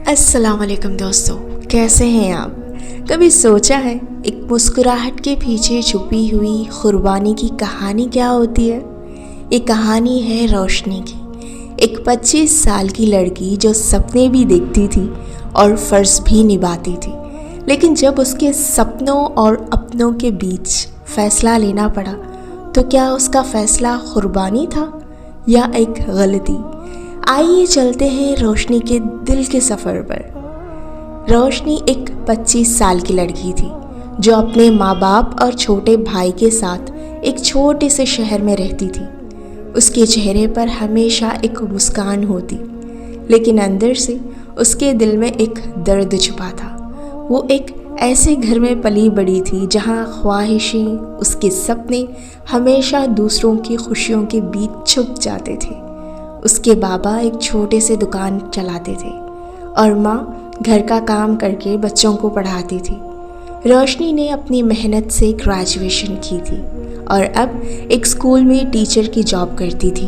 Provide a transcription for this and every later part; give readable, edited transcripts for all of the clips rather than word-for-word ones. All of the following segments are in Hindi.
अस्सलाम वालेकुम दोस्तों, कैसे हैं आप? कभी सोचा है एक मुस्कुराहट के पीछे छुपी हुई कुर्बानी की कहानी क्या होती है? ये कहानी है रोशनी की, एक 25 साल की लड़की जो सपने भी देखती थी और फ़र्ज़ भी निभाती थी। लेकिन जब उसके सपनों और अपनों के बीच फ़ैसला लेना पड़ा तो क्या उसका फ़ैसला कुर्बानी था या एक गलती? आइए चलते हैं रोशनी के दिल के सफ़र पर। रोशनी एक 25 साल की लड़की थी जो अपने माँ बाप और छोटे भाई के साथ एक छोटे से शहर में रहती थी। उसके चेहरे पर हमेशा एक मुस्कान होती, लेकिन अंदर से उसके दिल में एक दर्द छुपा था। वो एक ऐसे घर में पली बड़ी थी जहाँ ख्वाहिशें, उसके सपने हमेशा दूसरों की खुशियों के बीच छुप जाते थे। उसके बाबा एक छोटे से दुकान चलाते थे और माँ घर का काम करके बच्चों को पढ़ाती थी। रोशनी ने अपनी मेहनत से ग्रेजुएशन की थी और अब एक स्कूल में टीचर की जॉब करती थी।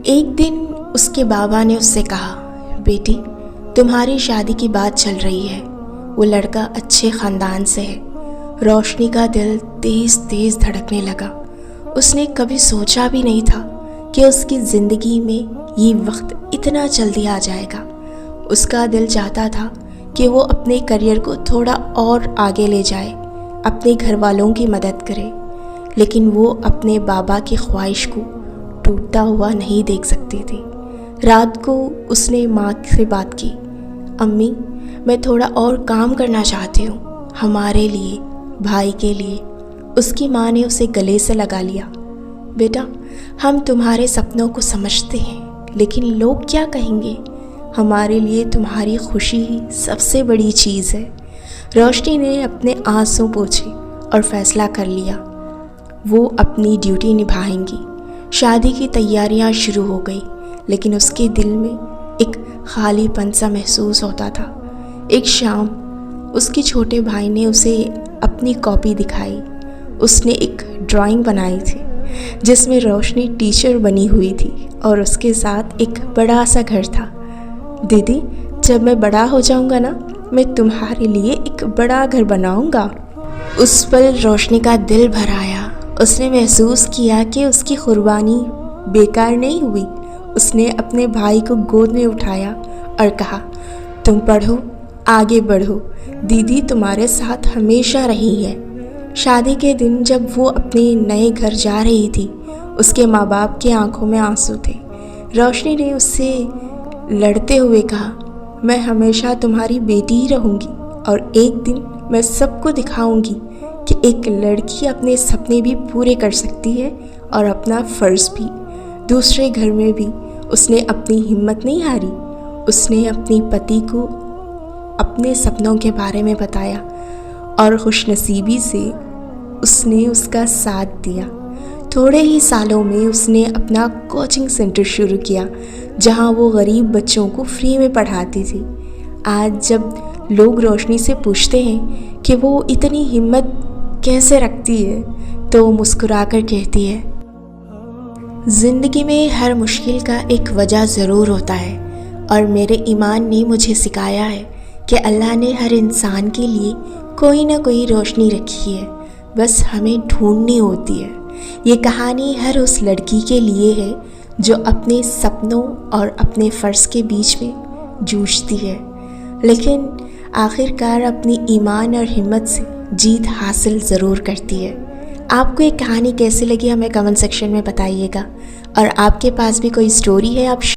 एक दिन उसके बाबा ने उससे कहा, बेटी तुम्हारी शादी की बात चल रही है। वो लड़का अच्छे ख़ानदान से है। रोशनी का दिल तेज़ तेज़ धड़कने लगा। उसने कभी सोचा भी नहीं था कि उसकी ज़िंदगी में ये वक्त इतना जल्दी आ जाएगा। उसका दिल चाहता था कि वो अपने करियर को थोड़ा और आगे ले जाए, अपने घर वालों की मदद करे, लेकिन वो अपने बाबा की ख्वाहिश को टूटता हुआ नहीं देख सकती थी। रात को उसने माँ से बात की, अम्मी मैं थोड़ा और काम करना चाहती हूँ, हमारे लिए, भाई के लिए। उसकी माँ ने उसे गले से लगा लिया, बेटा हम तुम्हारे सपनों को समझते हैं, लेकिन लोग क्या कहेंगे? हमारे लिए तुम्हारी खुशी ही सबसे बड़ी चीज़ है। रोशनी ने अपने आंसू पोंछे और फैसला कर लिया, वो अपनी ड्यूटी निभाएंगी। शादी की तैयारियां शुरू हो गई, लेकिन उसके दिल में एक खालीपन सा महसूस होता था। एक शाम उसके छोटे भाई ने उसे अपनी कॉपी दिखाई। उसने एक ड्राइंग बनाई थी जिसमें रोशनी टीचर बनी हुई थी और उसके साथ एक बड़ा सा घर था। दीदी जब मैं बड़ा हो जाऊंगा ना, मैं तुम्हारे लिए एक बड़ा घर बनाऊंगा। उस पल रोशनी का दिल भर आया। उसने महसूस किया कि उसकी कुर्बानी बेकार नहीं हुई। उसने अपने भाई को गोद में उठाया और कहा, तुम पढ़ो, आगे बढ़ो, दीदी तुम्हारे साथ हमेशा रही है। शादी के दिन जब वो अपने नए घर जा रही थी, उसके माँ बाप की आंखों में आंसू थे। रोशनी ने उससे लड़ते हुए कहा, मैं हमेशा तुम्हारी बेटी ही रहूँगी और एक दिन मैं सबको दिखाऊंगी कि एक लड़की अपने सपने भी पूरे कर सकती है और अपना फ़र्ज़ भी। दूसरे घर में भी उसने अपनी हिम्मत नहीं हारी। उसने अपने पति को अपने सपनों के बारे में बताया और खुशनसीबी से उसने उसका साथ दिया। थोड़े ही सालों में उसने अपना कोचिंग सेंटर शुरू किया जहां वो गरीब बच्चों को फ्री में पढ़ाती थी। आज जब लोग रोशनी से पूछते हैं कि वो इतनी हिम्मत कैसे रखती है, तो वो मुस्कुराकर कहती है, ज़िंदगी में हर मुश्किल का एक वजह ज़रूर होता है और मेरे ईमान ने मुझे सिखाया है कि अल्लाह ने हर इंसान के लिए कोई ना कोई रोशनी रखी है, बस हमें ढूंढनी होती है। ये कहानी हर उस लड़की के लिए है जो अपने सपनों और अपने फ़र्ज़ के बीच में जूझती है, लेकिन आखिरकार अपनी ईमान और हिम्मत से जीत हासिल ज़रूर करती है। आपको ये कहानी कैसी लगी हमें कमेंट सेक्शन में बताइएगा, और आपके पास भी कोई स्टोरी है आप